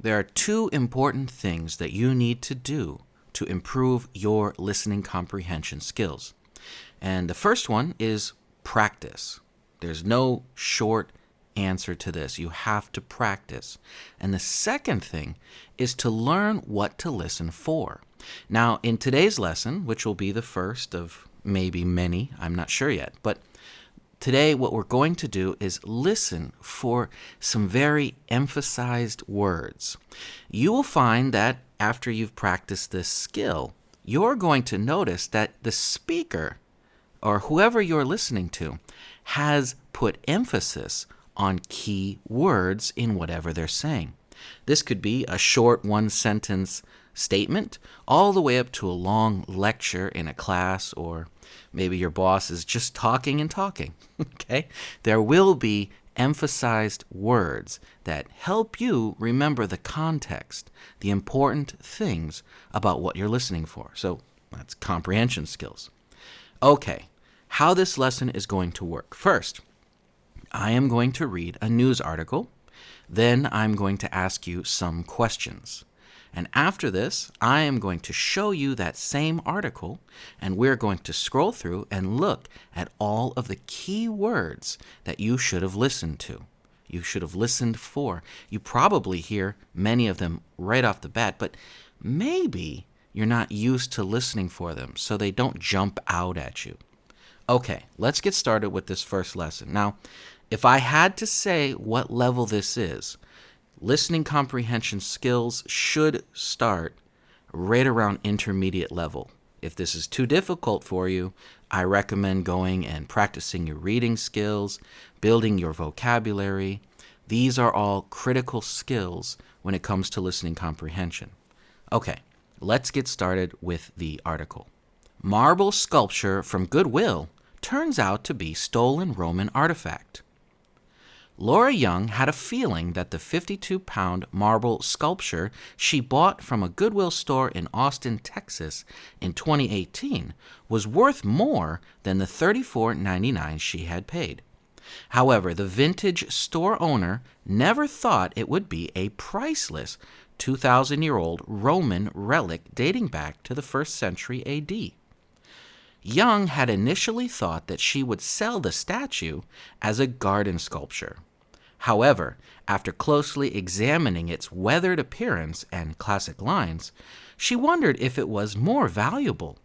There are two important things that you need to do to improve your listening comprehension skills. And the first one is practice. There's no short answer to this. You have to practice. And the second thing is to learn what to listen for. Now, in today's lesson, which will be the first of maybe many, I'm not sure yet, but today what we're going to do is listen for some very emphasized words. You will find that after you've practiced this skill, you're going to notice that the speaker or whoever you're listening to has put emphasis on key words in whatever they're saying. This could be a short one-sentence statement all the way up to a long lecture in a class, or maybe your boss is just talking and talking. Okay? There will be emphasized words that help you remember the context, the important things about what you're listening for. So that's comprehension skills. Okay, how this lesson is going to work. First, I am going to read a news article. Then I'm going to ask you some questions. And after this, I am going to show you that same article, and we're going to scroll through and look at all of the key words that you should have listened to. You should have listened for. You probably hear many of them right off the bat, but maybe you're not used to listening for them, so they don't jump out at you. Okay, let's get started with this first lesson. Now, if I had to say what level this is, listening comprehension skills should start right around intermediate level. If this is too difficult for you, I recommend going and practicing your reading skills, building your vocabulary. These are all critical skills when it comes to listening comprehension. Okay, let's get started with the article. Marble sculpture from Goodwill turns out to be stolen Roman artifact. Laura Young had a feeling that the 52-pound marble sculpture she bought from a Goodwill store in Austin, Texas in 2018 was worth more than the $34.99 she had paid. However, the vintage store owner never thought it would be a priceless 2,000-year-old Roman relic dating back to the 1st century A.D. Young had initially thought that she would sell the statue as a garden sculpture. However, after closely examining its weathered appearance and classic lines, she wondered if it was more valuable.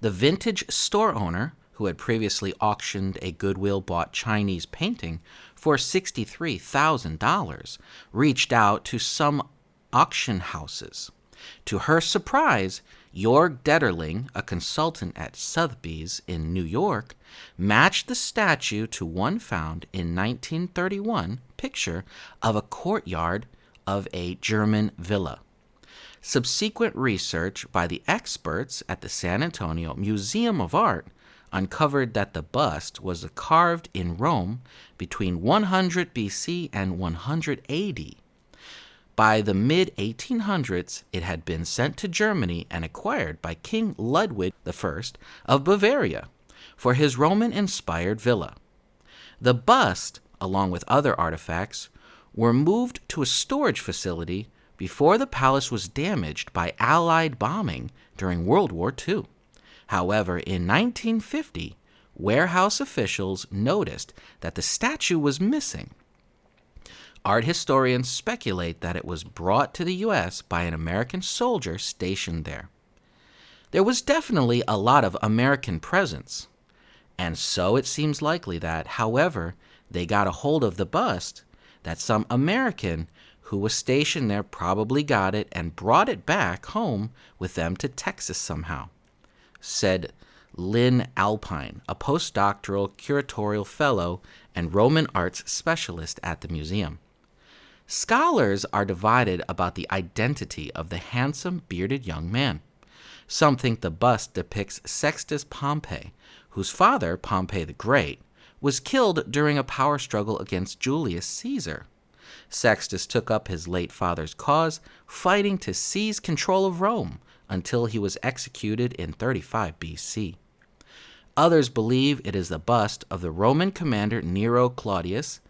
The vintage store owner, who had previously auctioned a Goodwill-bought Chinese painting for $63,000, reached out to some auction houses. To her surprise, Jorg Detterling, a consultant at Sotheby's in New York, matched the statue to one found in 1931 picture of a courtyard of a German villa. Subsequent research by the experts at the San Antonio Museum of Art uncovered that the bust was carved in Rome between 100 BC and 100 AD. By the mid-1800s, it had been sent to Germany and acquired by King Ludwig I of Bavaria for his Roman-inspired villa. The bust, along with other artifacts, were moved to a storage facility before the palace was damaged by Allied bombing during World War II. However, in 1950, warehouse officials noticed that the statue was missing. Art historians speculate that it was brought to the U.S. by an American soldier stationed there. There was definitely a lot of American presence, and so it seems likely that, however, they got a hold of the bust, that some American who was stationed there probably got it and brought it back home with them to Texas somehow, said Lynn Alpine, a postdoctoral curatorial fellow and Roman arts specialist at the museum. Scholars are divided about the identity of the handsome, bearded young man. Some think the bust depicts Sextus Pompey, whose father, Pompey the Great, was killed during a power struggle against Julius Caesar. Sextus took up his late father's cause, fighting to seize control of Rome until he was executed in 35 BC. Others believe it is the bust of the Roman commander Nero Claudius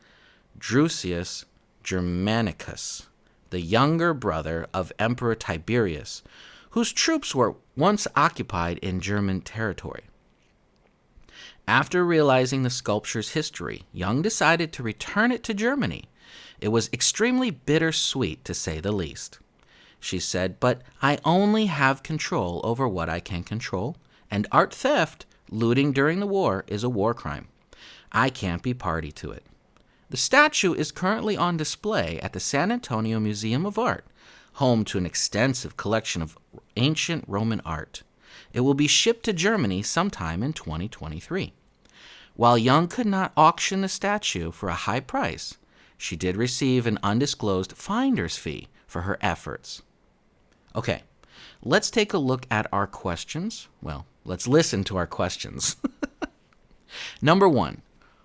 Drusus Germanicus, the younger brother of Emperor Tiberius, whose troops were once occupied in German territory. After realizing the sculpture's history, Young decided to return it to Germany. It was extremely bittersweet, to say the least. She said, "But I only have control over what I can control, and art theft, looting during the war, is a war crime. I can't be party to it." The statue is currently on display at the San Antonio Museum of Art, home to an extensive collection of ancient Roman art. It will be shipped to Germany sometime in 2023. While Young could not auction the statue for a high price, she did receive an undisclosed finder's fee for her efforts. Okay, let's take a look at our questions. Well, let's listen to our questions. Number 1,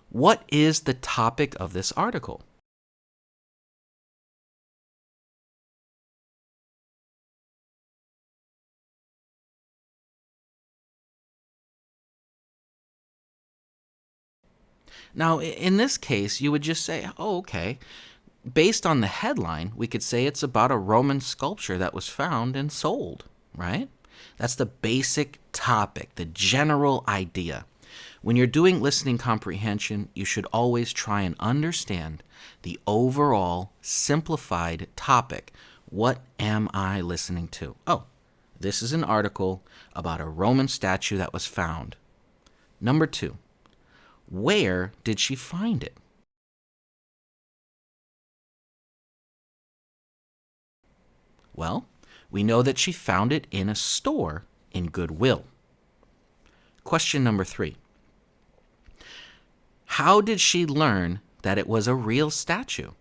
what is the topic of this article? Now, in this case, you would just say, oh, okay. Based on the headline, we could say it's about a Roman sculpture that was found and sold, right? That's the basic topic, the general idea. When you're doing listening comprehension, you should always try and understand the overall simplified topic. What am I listening to? Oh, this is an article about a Roman statue that was found. Number 2, where did she find it? Well, we know that she found it in a store in Goodwill. Question number 3. How did she learn that it was a real statue?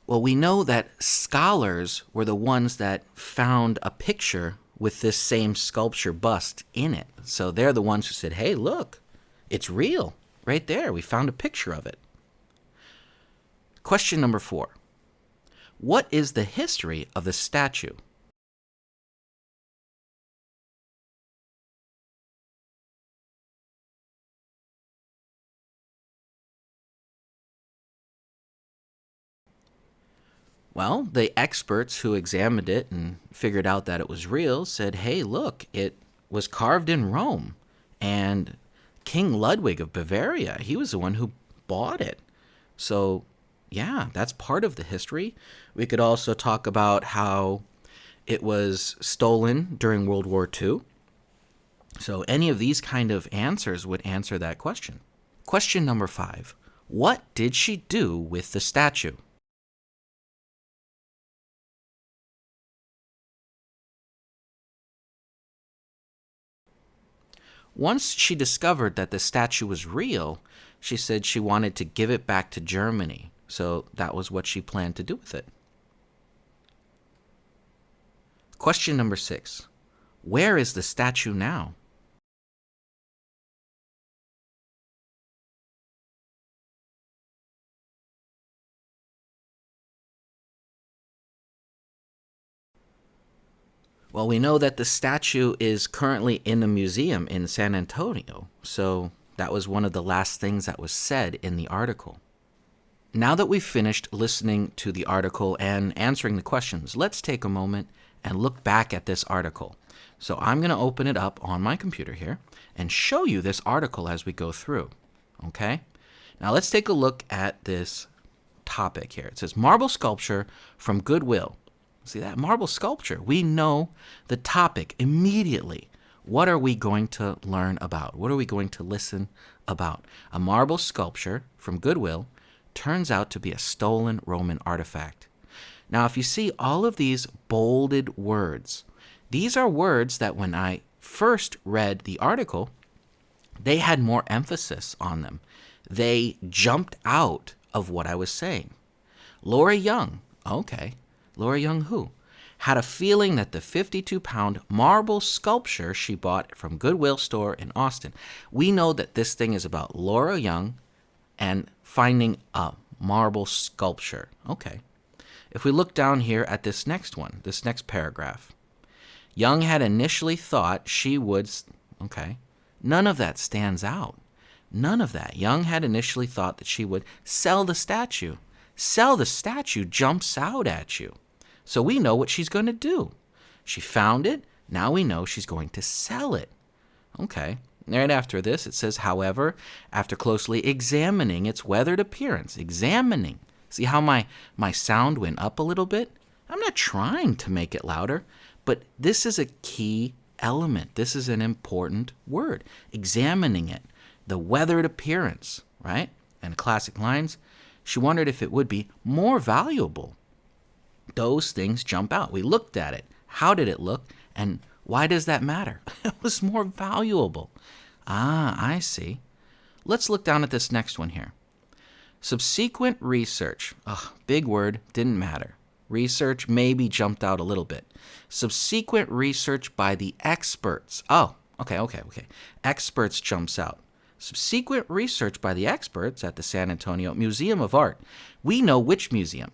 Well, we know that scholars were the ones that found a picture with this same sculpture bust in it. So they're the ones who said, hey, look, it's real. Right there, we found a picture of it. Question number 4. What is the history of the statue? Well, the experts who examined it and figured out that it was real said, hey, look, it was carved in Rome. And King Ludwig of Bavaria, he was the one who bought it. So, yeah, that's part of the history. We could also talk about how it was stolen during World War II. So any of these kind of answers would answer that question. Question number 5. What did she do with the statue? Once she discovered that the statue was real, she said she wanted to give it back to Germany. So that was what she planned to do with it. Question number 6. Where is the statue now? Well, we know that the statue is currently in a museum in San Antonio, so that was one of the last things that was said in the article. Now that we've finished listening to the article and answering the questions, let's take a moment and look back at this article. So I'm going to open it up on my computer here and show you this article as we go through, okay? Now let's take a look at this topic here. It says, marble sculpture from Goodwill. See that? Marble sculpture. We know the topic immediately. What are we going to learn about? What are we going to listen about? A marble sculpture from Goodwill turns out to be a stolen Roman artifact. Now, if you see all of these bolded words, these are words that when I first read the article, they had more emphasis on them. They jumped out of what I was saying. Laura Young, okay. Laura Young who? Had a feeling that the 52-pound marble sculpture she bought from Goodwill store in Austin. We know that this thing is about Laura Young and finding a marble sculpture. Okay. If we look down here at this next one, this next paragraph, Young had initially thought she would. Okay. None of that stands out. None of that. Young had initially thought that she would sell the statue. Sell the statue jumps out at you. So we know what she's going to do. She found it. Now we know she's going to sell it. Okay. Right after this, it says, however, after closely examining its weathered appearance, examining. See how my sound went up a little bit? I'm not trying to make it louder, but this is a key element. This is an important word. Examining it. The weathered appearance, right? And classic lines, she wondered if it would be more valuable. Those things jump out. We looked at it. How did it look? And why does that matter? It was more valuable. Ah, I see. Let's look down at this next one here. Subsequent research. Big word, didn't matter. Research maybe jumped out a little bit. Subsequent research by the experts. Oh, okay. Experts jumps out. Subsequent research by the experts at the San Antonio Museum of Art. We know which museum.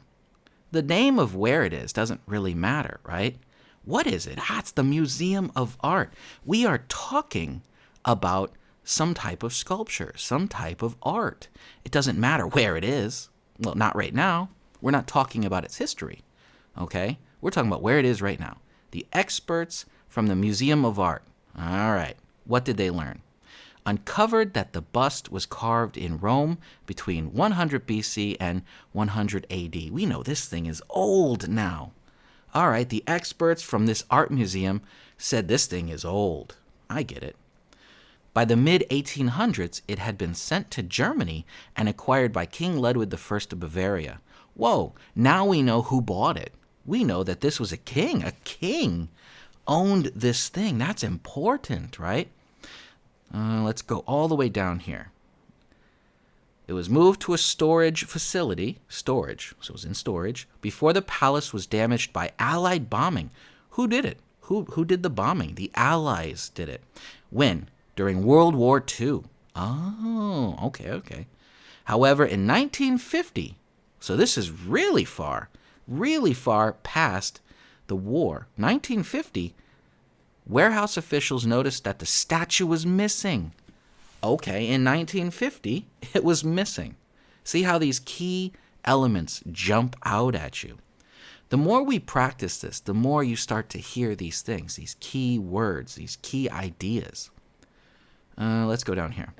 The name of where it is doesn't really matter, right? What is it? It's the Museum of Art. We are talking about some type of sculpture, some type of art. It doesn't matter where it is. Well, not right now. We're not talking about its history, okay? We're talking about where it is right now. The experts from the Museum of Art. All right. What did they learn? Uncovered that the bust was carved in Rome between 100 BC and 100 AD. We know this thing is old now. All right, the experts from this art museum said this thing is old. I get it. By the mid-1800s, it had been sent to Germany and acquired by King Ludwig I of Bavaria. Whoa, now we know who bought it. We know that this was a king. A king owned this thing. That's important, right? Let's go all the way down here. It was moved to a storage facility, so it was in storage, before the palace was damaged by Allied bombing. Who did it? Who did the bombing? The Allies did it. When? During World War II. Oh, okay. However, in 1950, so this is really far past the war, 1950, warehouse officials noticed that the statue was missing. Okay, in 1950, it was missing. See how these key elements jump out at you. The more we practice this, the more you start to hear these things, these key words, these key ideas. Let's go down here.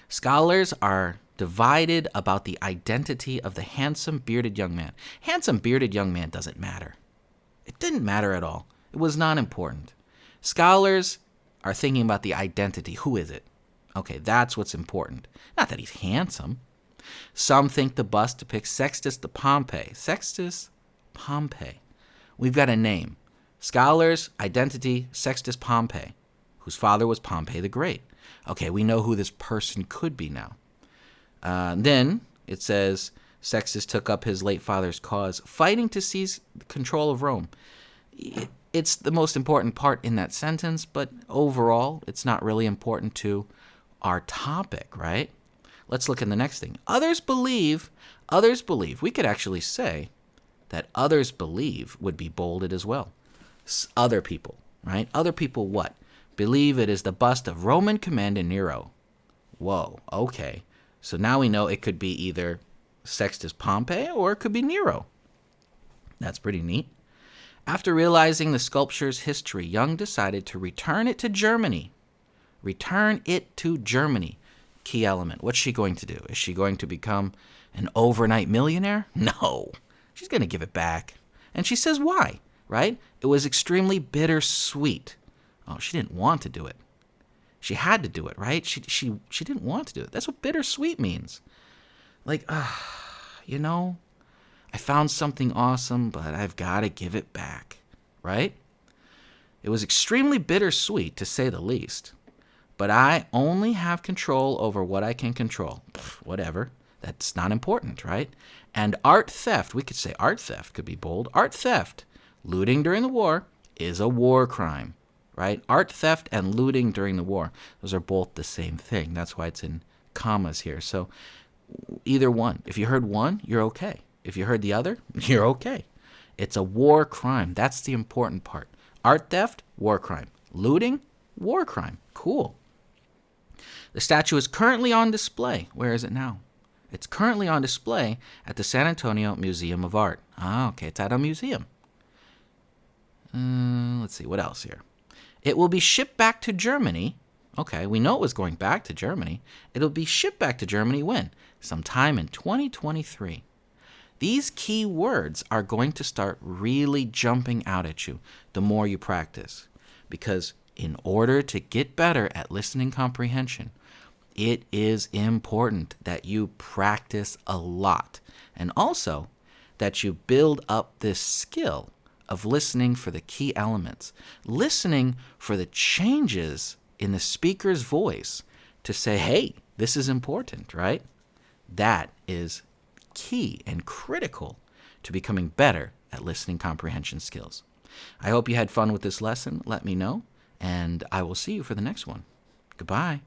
Scholars are divided about the identity of the handsome bearded young man. Handsome bearded young man doesn't matter. It didn't matter at all. It was not important. Scholars are thinking about the identity. Who is it? Okay, that's what's important. Not that he's handsome. Some think the bust depicts Sextus the Pompey. Sextus Pompey. We've got a name. Scholars, identity, Sextus Pompey, whose father was Pompey the Great. Okay, we know who this person could be now. Then it says Sextus took up his late father's cause, fighting to seize control of Rome. It's the most important part in that sentence, but overall, it's not really important to our topic, right? Let's look at the next thing. Others believe, we could actually say that others believe would be bolded as well. Other people, right? Other people what? Believe it is the bust of Roman commander Nero. Whoa, okay. So now we know it could be either Sextus Pompey or it could be Nero. That's pretty neat. After realizing the sculpture's history, Young decided to return it to Germany. Return it to Germany. Key element. What's she going to do? Is she going to become an overnight millionaire? No. She's going to give it back. And she says why, right? It was extremely bittersweet. Oh, she didn't want to do it. She had to do it, right? She didn't want to do it. That's what bittersweet means. Like, I found something awesome, but I've got to give it back, right? It was extremely bittersweet, to say the least. But I only have control over what I can control. Whatever. That's not important, right? And art theft, we could say art theft could be bold. Art theft, looting during the war, is a war crime, right? Art theft and looting during the war, those are both the same thing. That's why it's in commas here. So either one. If you heard one, you're okay. If you heard the other, you're okay. It's a war crime. That's the important part. Art theft, war crime. Looting, war crime. Cool. The statue is currently on display. Where is it now? It's currently on display at the San Antonio Museum of Art. Okay, it's at a museum. Let's see, what else here? It will be shipped back to Germany. Okay, we know it was going back to Germany. It'll be shipped back to Germany when? Sometime in 2023. These key words are going to start really jumping out at you the more you practice. Because in order to get better at listening comprehension, it is important that you practice a lot, and also that you build up this skill of listening for the key elements, listening for the changes in the speaker's voice to say, hey, this is important, right? That is key and critical to becoming better at listening comprehension skills. I hope you had fun with this lesson. Let me know, and I will see you for the next one. Goodbye.